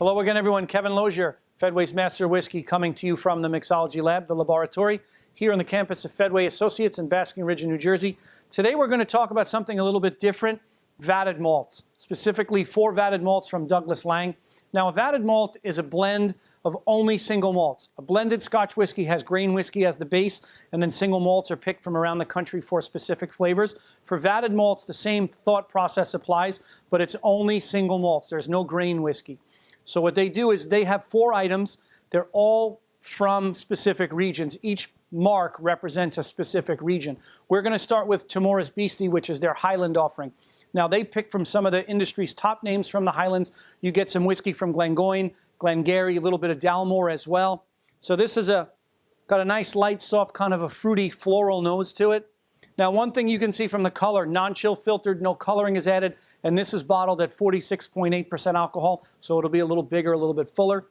Hello again, everyone. Kevin Lozier, Fedway's Master Whiskey, coming to you from the Mixology Lab, the laboratory, here on the campus of Fedway Associates in Basking Ridge, New Jersey. Today we're going to talk about something a little bit different, vatted malts, specifically 4 vatted malts from Douglas Laing. Now, a vatted malt is a blend of only single malts. A blended Scotch whiskey has grain whiskey as the base, and then single malts are picked from around the country for specific flavors. For vatted malts, the same thought process applies, but it's only single malts. There's no grain whiskey. So what they do is they have 4 items. They're all from specific regions. Each mark represents a specific region. We're going to start with Timorous Beastie, which is their Highland offering. Now, they pick from some of the industry's top names from the Highlands. You get some whiskey from Glengoyne, Glengarry, a little bit of Dalmore as well. So this is got a nice, light, soft, kind of a fruity, floral nose to it. Now, one thing you can see from the color, non-chill filtered, no coloring is added, and this is bottled at 46.8% alcohol, so it'll be a little bigger, a little bit fuller.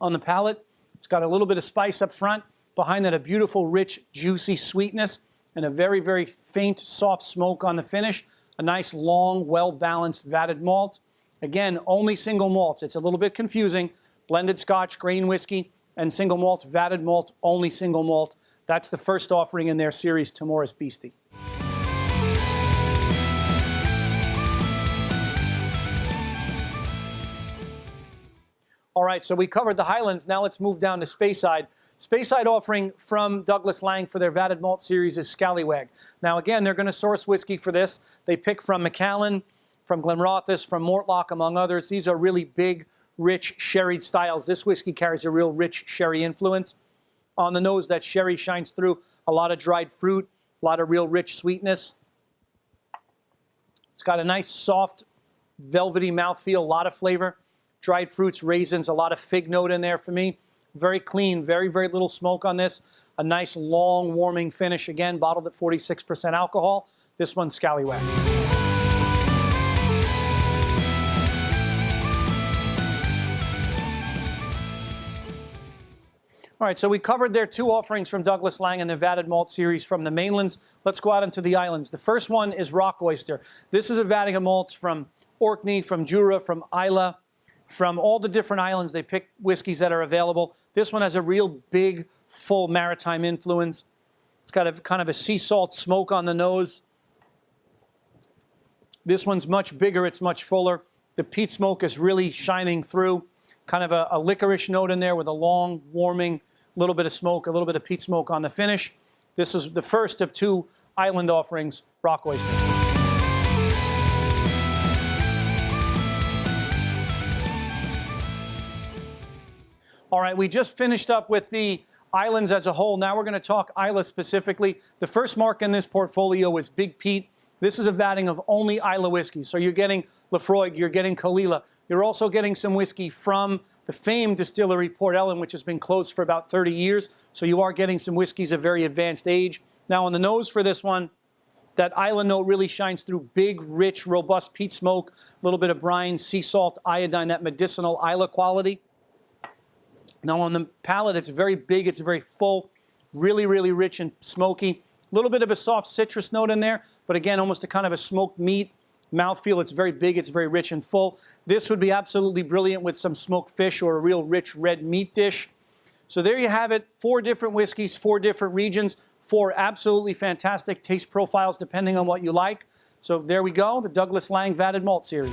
On the palate, it's got a little bit of spice up front. Behind that, a beautiful, rich, juicy sweetness, and a very, very faint, soft smoke on the finish. A nice, long, well-balanced vatted malt. Again, only single malts. It's a little bit confusing. Blended Scotch, grain whiskey, and single malt, vatted malt, only single malt. That's the first offering in their series, Timorous Beastie. All right, so we covered the Highlands. Now let's move down to Speyside. Speyside offering from Douglas Laing for their vatted malt series is Scallywag. Now again, they're going to source whiskey for this. They pick from Macallan, from Glenrothes, from Mortlach, among others. These are really big, rich, sherried styles. This whiskey carries a real rich sherry influence. On the nose, that sherry shines through. A lot of dried fruit, a lot of real rich sweetness. It's got a nice, soft, velvety mouthfeel, a lot of flavor. Dried fruits, raisins, a lot of fig note in there for me. Very clean, very, very little smoke on this. A nice, long, warming finish. Again, bottled at 46% alcohol. This one's Scallywag. All right, so we covered their 2 offerings from Douglas Laing and the vatted malt series from the mainlands. Let's go out into the islands. The first one is Rock Oyster. This is a vatting of malts from Orkney, from Jura, from Islay, from all the different islands. They pick whiskeys that are available. This one has a real big, full maritime influence. It's got a kind of a sea salt smoke on the nose. This one's much bigger. It's much fuller. The peat smoke is really shining through. Kind of a licorice note in there with a long, warming, little bit of smoke, a little bit of peat smoke on the finish. This is the first of 2 island offerings, Rock Oyster. All right, we just finished up with the islands as a whole. Now we're going to talk Islay specifically. The first mark in this portfolio is Big Peat. This is a vatting of only Islay whiskey. So you're getting Lafroig, you're getting Kalila. You're also getting some whiskey from the famed distillery Port Ellen, which has been closed for about 30 years. So you are getting some whiskeys of very advanced age. Now on the nose for this one, that Islay note really shines through. Big, rich, robust peat smoke, a little bit of brine, sea salt, iodine, that medicinal Islay quality. Now on the palate, it's very big, it's very full, really, really rich and smoky. A little bit of a soft citrus note in there, but again, almost a kind of a smoked meat mouthfeel. It's very big, it's very rich and full. This would be absolutely brilliant with some smoked fish or a real rich red meat dish. So there you have it, 4 different whiskeys, 4 different regions, 4 absolutely fantastic taste profiles depending on what you like. So there we go, the Douglas Laing Vatted Malt Series.